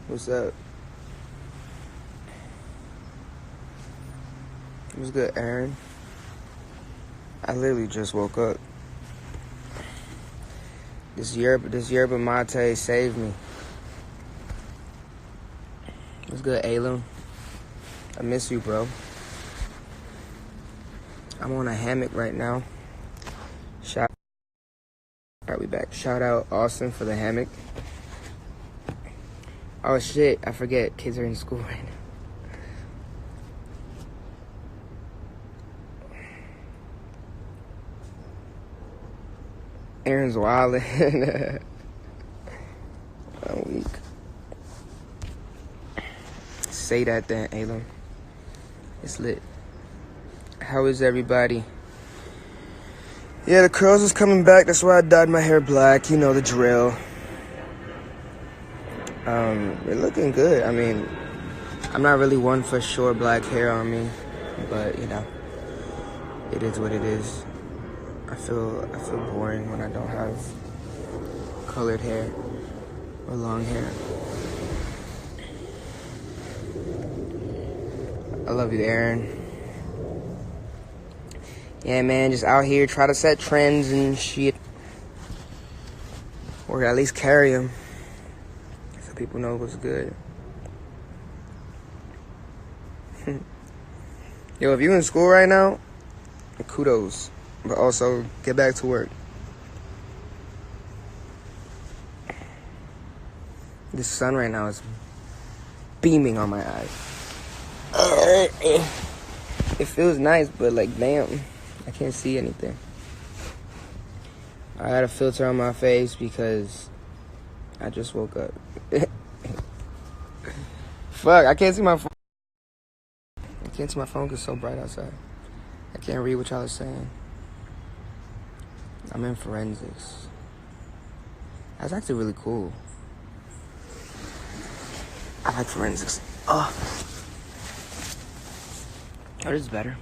What's up? What's good, Aaron? I literally just woke up. This yerba mate saved me. What's good, Alum? I miss you, bro. I'm on a hammock right now. Alright, we back. Shout out Austin for the hammock. Oh shit, I forget. Kids are in school right now. Aaron's wildin'. I'm weak. Say that then, Alum. It's lit. How is everybody? Yeah, the curls is coming back. That's why I dyed my hair black. You know the drill. They're looking good. I mean, I'm not really one for short black hair on me, but you know, it is what it is. I feel boring when I don't have colored hair or long hair. I love you, Aaron. Yeah, man, just out here try to set trends and shit, or at least carry them so people know what's good. Yo, if you in school right now, kudos, but also get back to work. This sun right now is beaming on my eyes. It feels nice, but like, damn, I can't see anything. I had a filter on my face because I just woke up. Fuck, I can't see my phone. I can't see my phone because it's so bright outside. I can't read what y'all are saying. I'm in forensics. That's actually really cool. I like forensics. Oh, this is better.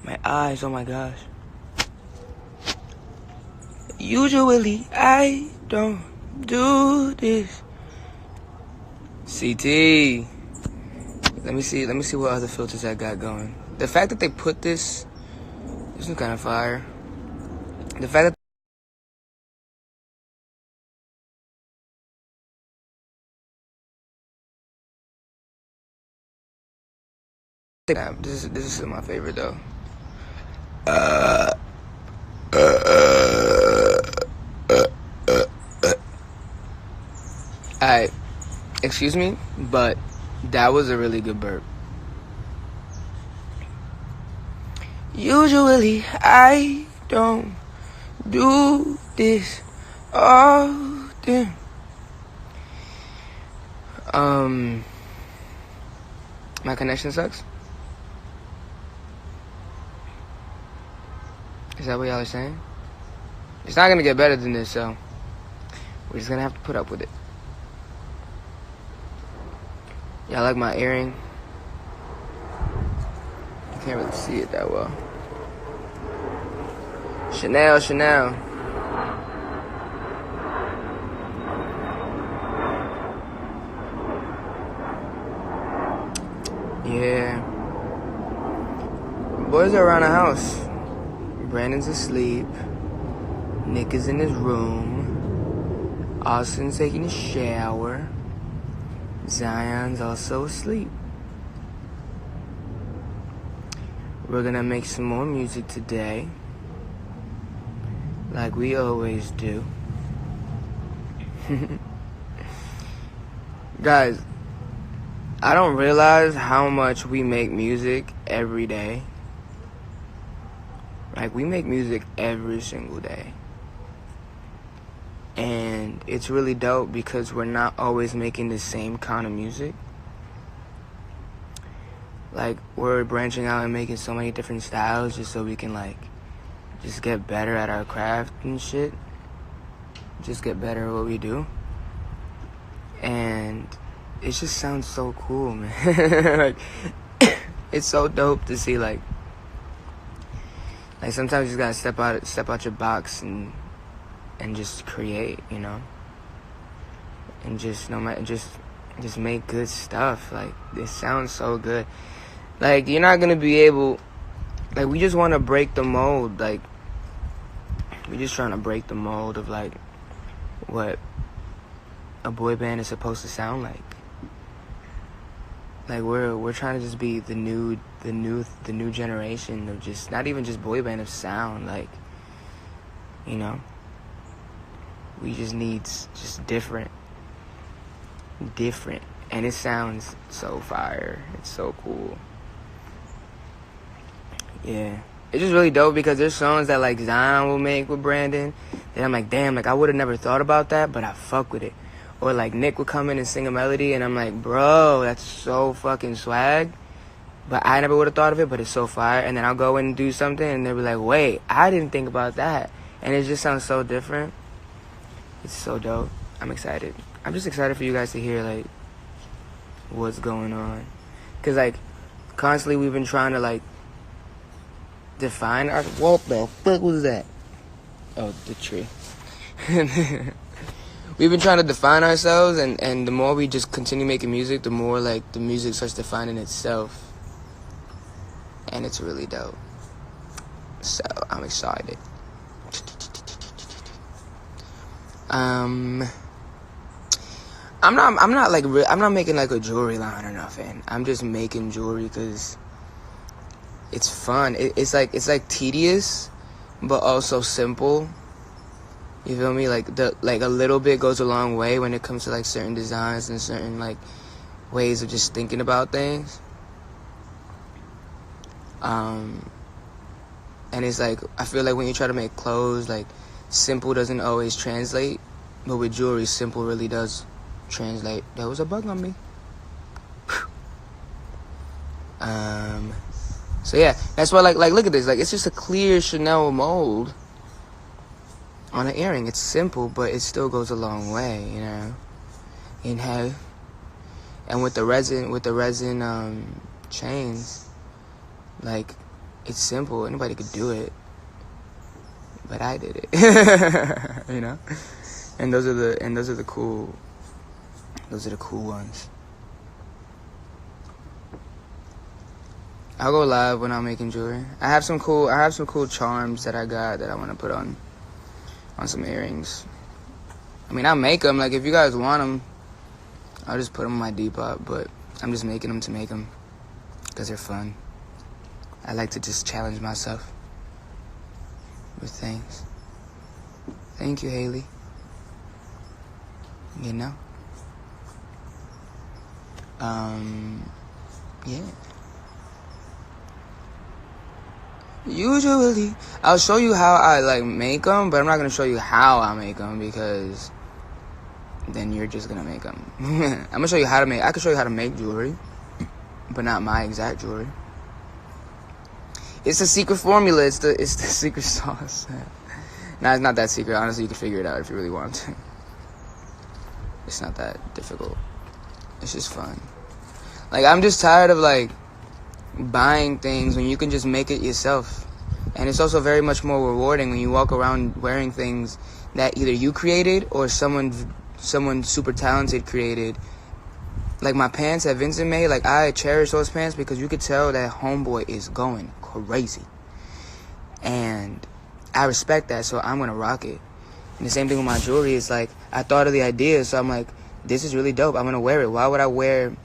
My eyes, oh my gosh. Usually I don't do this. CT. Let me see what other filters I got going. The fact that they put this is kind of fire. The fact that this is my favorite though. Alright, excuse me, but that was a really good burp. Usually I don't do this often. My connection sucks. Is that what y'all are saying? It's not gonna get better than this, so we're just gonna have to put up with it. Y'all like my earring? You can't really see it that well. Chanel. Yeah. Boys are around the house. Brandon's asleep. Nick is in his room. Austin's taking a shower. Zion's also asleep. We're gonna make some more music today, like we always do. Guys, I don't realize how much we make music every day. Like, we make music every single day. And it's really dope because we're not always making the same kind of music. Like, we're branching out and making so many different styles just so we can, like, just get better at our craft and shit. Just get better at what we do. And it just sounds so cool, man. Like, it's so dope to see, like sometimes you just gotta step out your box and and just create, you know, and just no matter just make good stuff. Like, this sounds so good. Like, you're not gonna be able, like, we just want to break the mold. Like, we're just trying to break the mold of like what a boy band is supposed to sound like. Like, we're trying to just be the new generation of just, not even just boy band, of sound. Like, you know, we just need just different, and it sounds so fire. It's so cool. Yeah, it's just really dope because there's songs that like Zion will make with Brandon that I'm like, damn, like I would have never thought about that, but I fuck with it. Or like Nick would come in and sing a melody and I'm like, bro, that's so fucking swag, but I never would have thought of it, but it's so fire. And then I'll go in and do something and they'll be like, wait, I didn't think about that. And it just sounds so different. It's so dope. I'm excited. I'm just excited for you guys to hear like what's going on, because like constantly we've been trying to like define our, what the fuck was that? Oh, the tree. We've been trying to define ourselves, and the more we just continue making music, the more like the music starts defining itself, and it's really dope. So I'm excited. I'm not making like a jewelry line or nothing. I'm just making jewelry because it's fun. It's like tedious, but also simple. You feel me? Like a little bit goes a long way when it comes to like certain designs and certain like ways of just thinking about things. And it's like, I feel like when you try to make clothes, like simple doesn't always translate, but with jewelry, simple really does translate. There was a bug on me. So yeah, that's why like look at this. Like, it's just a clear Chanel mold on an earring. It's simple, but it still goes a long way, you know. And with the resin chains, like, it's simple. Anybody could do it, but I did it. You know. And those are the cool ones. I'll go live when I'm making jewelry. I have some cool charms that I got that I want to put on some earrings. I mean, I'll make them. Like, if you guys want them, I'll just put them on my Depop. But I'm just making them to make them because they're fun. I like to just challenge myself with things. Thank you, Haley. You know? Yeah. Usually, I'll show you how I like make them, but I'm not gonna show you how I make them because then you're just gonna make them. I'm gonna show you how to make. I can show you how to make jewelry, but not my exact jewelry. It's a secret formula. It's the secret sauce. Nah, it's not that secret. Honestly, you can figure it out if you really want to. It's not that difficult. It's just fun. Like, I'm just tired of like buying things when you can just make it yourself. And it's also very much more rewarding when you walk around wearing things that either you created or someone super talented created. Like my pants that Vincent made, like I cherish those pants because you could tell that homeboy is going crazy. And I respect that, so I'm gonna rock it. And the same thing with my jewelry. It's like, I thought of the idea, so I'm like, this is really dope. I'm gonna wear it. Why would I wear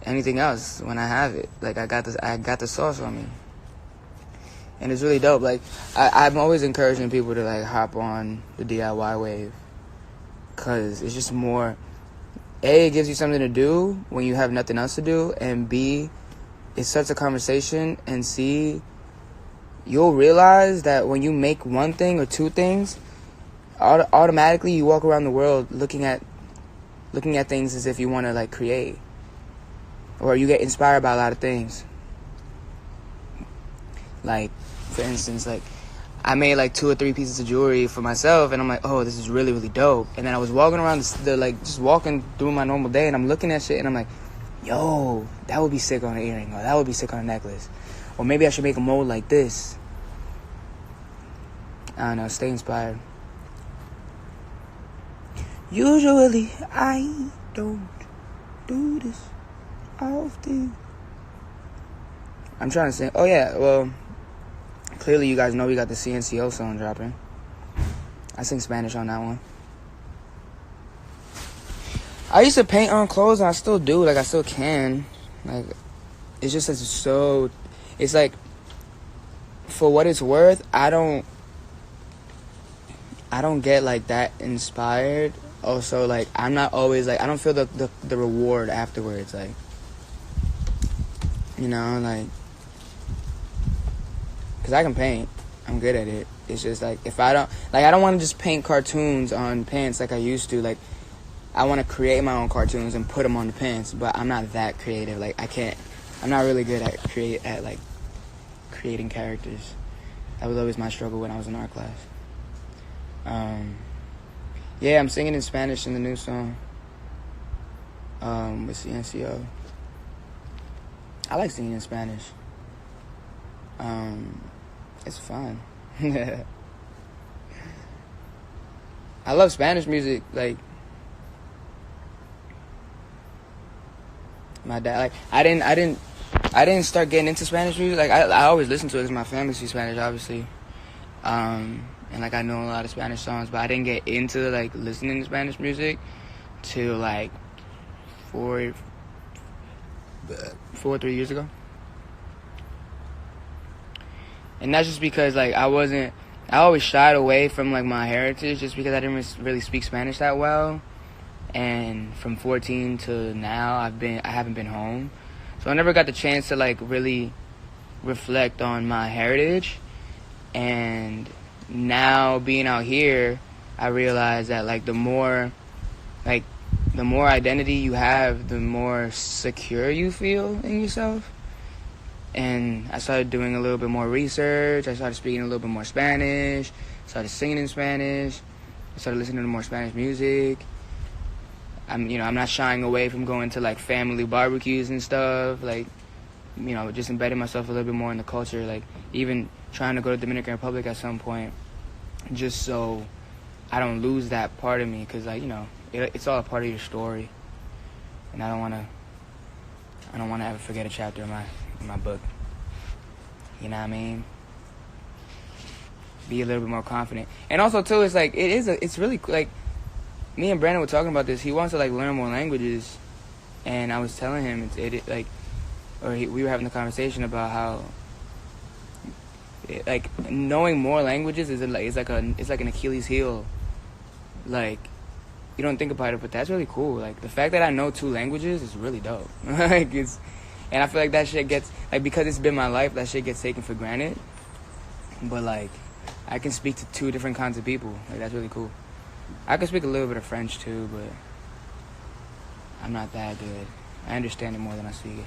anything else when I have it? Like, I got the sauce on me. And it's really dope. Like, I'm always encouraging people to like hop on the DIY wave, cause it's just more, A, it gives you something to do when you have nothing else to do, and B, it starts a conversation, and C, you'll realize that when you make one thing or two things, automatically you walk around the world looking at things as if you want to like create, or you get inspired by a lot of things. Like, for instance, like I made like 2 or 3 pieces of jewelry for myself, and I'm like, oh, this is really, really dope. And then I was walking around just walking through my normal day, and I'm looking at shit, and I'm like, yo, that would be sick on an earring, or that would be sick on a necklace, or maybe I should make a mold like this. I don't know, stay inspired. Usually, I don't do this often. I'm trying to sing. Oh, yeah, well, clearly you guys know we got the CNCO song dropping. I sing Spanish on that one. I used to paint on clothes, and I still do. Like, I still can. Like, it's just it's like, for what it's worth, I don't get, like, that inspired. Also, like, I'm not always, like, I don't feel the reward afterwards. Like, you know, like, because I can paint. I'm good at it. It's just, like, if I don't, like, I don't want to just paint cartoons on pants like I used to. Like, I want to create my own cartoons and put them on the pants, but I'm not that creative. Like, I'm not really good at creating characters. That was always my struggle when I was in art class. Yeah, I'm singing in Spanish in the new song with CNCO. I like singing in Spanish. It's fun. I love Spanish music. Like, my dad, like, I didn't start getting into Spanish music. Like, I always listen to it because my family speaks Spanish, obviously. And, like, I know a lot of Spanish songs, but I didn't get into, like, listening to Spanish music till, like, 3 years ago. And that's just because, like, I always shied away from, like, my heritage just because I didn't really speak Spanish that well. And from 14 to now, I haven't been home. So I never got the chance to, like, really reflect on my heritage. And now being out here, I realize that, like, the more identity you have, the more secure you feel in yourself. And I started doing a little bit more research. I started speaking a little bit more Spanish. Started singing in Spanish. I started listening to more Spanish music. I'm not shying away from going to, like, family barbecues and stuff. Like, you know, just embedding myself a little bit more in the culture. Like, even trying to go to Dominican Republic at some point, just so I don't lose that part of me. Because, like, you know, it's all a part of your story, and I don't want to ever forget a chapter in my book. You know what I mean? Be a little bit more confident. And also, too, it's like, it's really, like, me and Brandon were talking about this. He wants to, like, learn more languages, and I was telling him we were having a conversation about how, like, knowing more languages is like an Achilles heel. Like, you don't think about it, but that's really cool. Like, the fact that I know 2 languages is really dope. Like, and I feel like that shit gets, like, because it's been my life, that shit gets taken for granted. But, like, I can speak to 2 different kinds of people. Like, that's really cool. I can speak a little bit of French too, but I'm not that good. I understand it more than I speak it.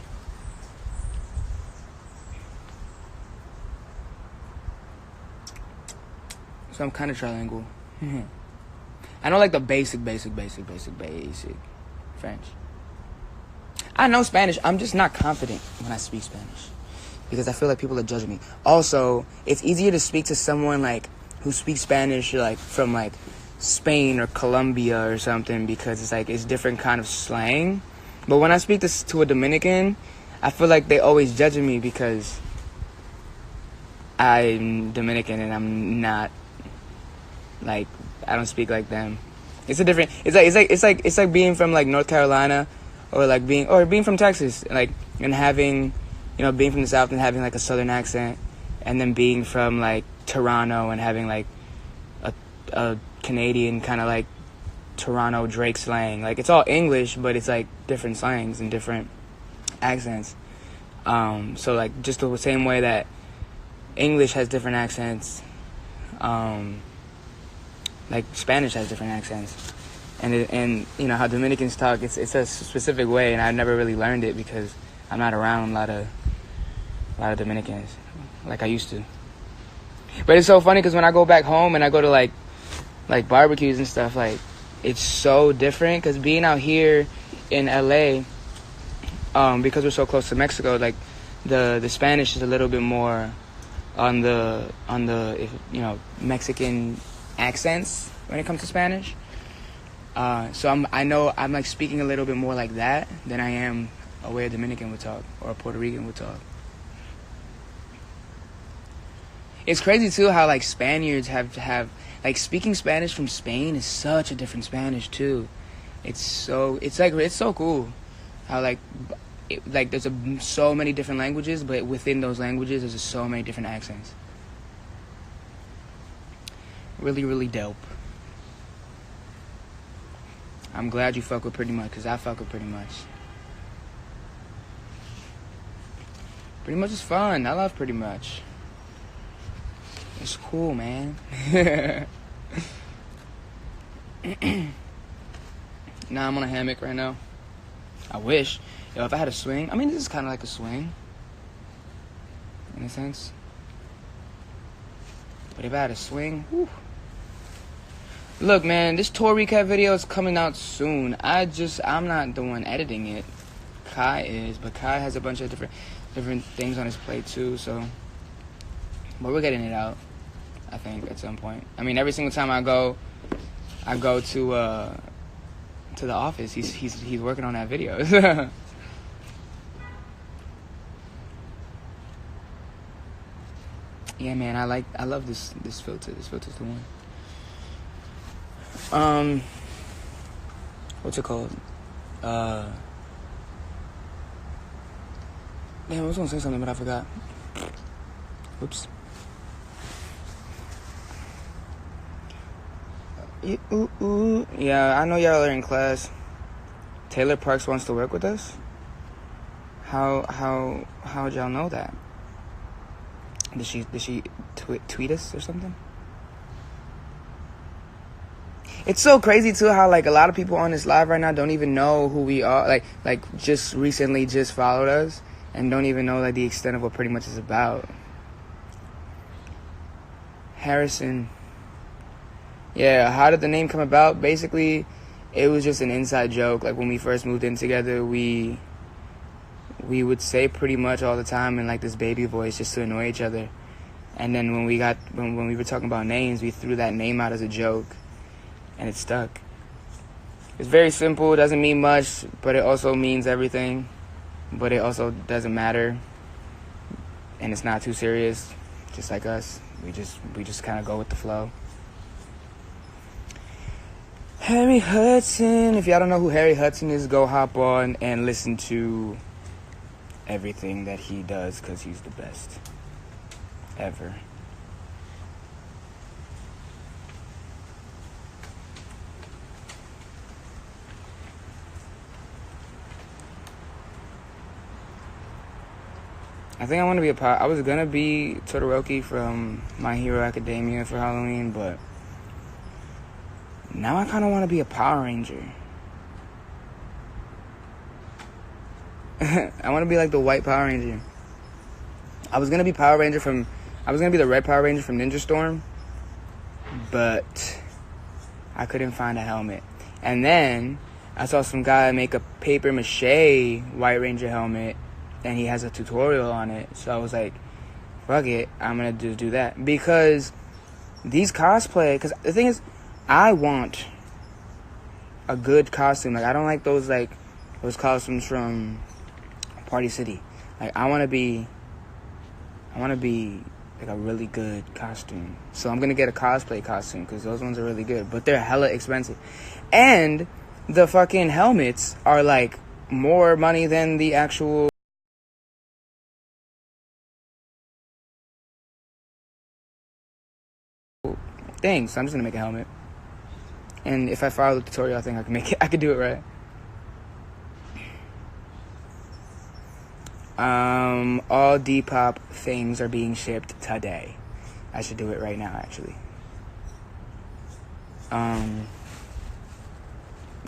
So I'm kind of trilingual. I know, like, the basic French. I know Spanish. I'm just not confident when I speak Spanish because I feel like people are judging me. Also, it's easier to speak to someone, like, who speaks Spanish, like, from, like, Spain or Colombia or something, because it's like, it's different kind of slang. But when I speak to a Dominican, I feel like they always judging me because I'm Dominican and I'm not, like, I don't speak like them. It's like being from, like, North Carolina, or being from Texas, like, and having, you know, being from the South and having, like, a Southern accent, and then being from, like, Toronto and having, like, a Canadian kind of, like, Toronto Drake slang. Like, it's all English, but it's, like, different slangs and different accents. So, like, just the same way that English has different accents, like, Spanish has different accents. And you know how Dominicans talk, it's a specific way, and I've never really learned it because I'm not around a lot of Dominicans like I used to. But it's so funny because when I go back home and I go to, like barbecues and stuff, like, it's so different because being out here in LA, because we're so close to Mexico, like, the Spanish is a little bit more on the Mexican accents when it comes to Spanish. So I know I'm like speaking a little bit more like that than I am a way a Dominican would talk or a Puerto Rican would talk. It's crazy too how like Spaniards have like speaking Spanish from Spain is such a different Spanish too. It's so cool how like there's so many different languages, but within those languages there's just so many different accents. Really, really dope. I'm glad you fuck with Pretty Much, because I fuck with Pretty Much. Pretty Much is fun. I love Pretty Much. It's cool, man. Nah, I'm on a hammock right now. I wish. Yo, if I had a swing, I mean, this is kind of like a swing. In a sense. But if I had a swing, whew. Look, man, this tour recap video is coming out soon. I'm not the one editing it. Kai is, but Kai has a bunch of different things on his plate too, so. But we're getting it out, I think, at some point. I mean, every single time I go to the office, he's working on that video. Yeah, man, I love this filter. This filter's the one. What's it called? Damn, I was gonna say something, but I forgot. Oops. Yeah, I know y'all are in class. Taylor Parks wants to work with us. How'd y'all know that? Did she tweet us or something? It's so crazy too how like a lot of people on this live right now don't even know who we are. Like just recently just followed us and don't even know like the extent of what Pretty Much is about. Harrison. Yeah, how did the name come about? Basically, it was just an inside joke. Like when we first moved in together, we would say Pretty Much all the time in like this baby voice just to annoy each other. And then when we were talking about names, we threw that name out as a joke. And it stuck. It's very simple. It doesn't mean much, but it also means everything. But it also doesn't matter. And it's not too serious. Just like us. We just kind of go with the flow. Harry Hudson. If y'all don't know who Harry Hudson is, go hop on and listen to everything that he does, because he's the best ever. I think I want to be I was going to be Todoroki from My Hero Academia for Halloween, but now I kind of want to be a Power Ranger. I want to be like the white Power Ranger. I was going to be the red Power Ranger from Ninja Storm, but I couldn't find a helmet. And then I saw some guy make a paper mache White Ranger helmet, and he has a tutorial on it. So I was like, fuck it, I'm going to just do that. Because these because the thing is, I want a good costume. Like, I don't like those costumes from Party City. Like, I want to be like a really good costume. So I'm going to get a cosplay costume, because those ones are really good. But they're hella expensive. And the fucking helmets are like more money than the actual thing. So I'm just gonna make a helmet, and if I follow the tutorial, I think I can make it. I could do it right. All Depop things are being shipped today. I should do it right now, actually. Yeah,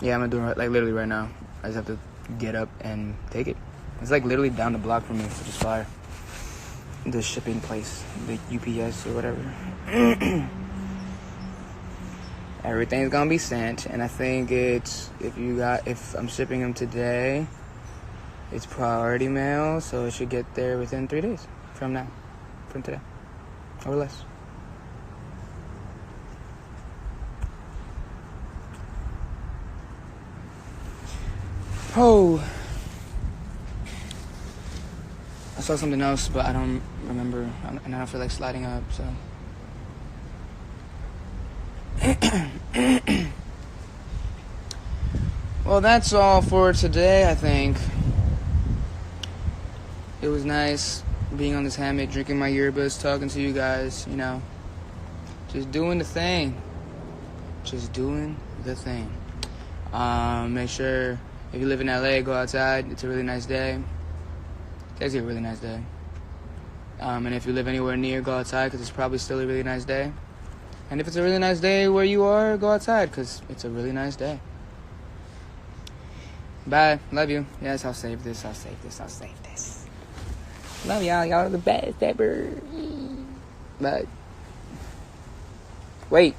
I'm gonna do it like literally right now. I just have to get up and take it. It's like literally down the block from me, which is fire. The shipping place, the UPS or whatever. Everything's gonna be sent, and I think if I'm shipping them today, it's priority mail, so it should get there within 3 days from today, or less. Oh. I saw something else, but I don't remember, and I don't feel like sliding up, so. Well, that's all for today, I think. It was nice being on this hammock, drinking my yearbas, talking to you guys, you know. Just doing the thing. Just doing the thing. Make sure, if you live in LA, go outside. It's a really nice day. Today's a really nice day. And if you live anywhere near, go outside, because it's probably still a really nice day. And if it's a really nice day where you are, go outside, because it's a really nice day. Bye. Love you. Yes, I'll save this. Love y'all. Y'all are the best ever. Bye. Wait.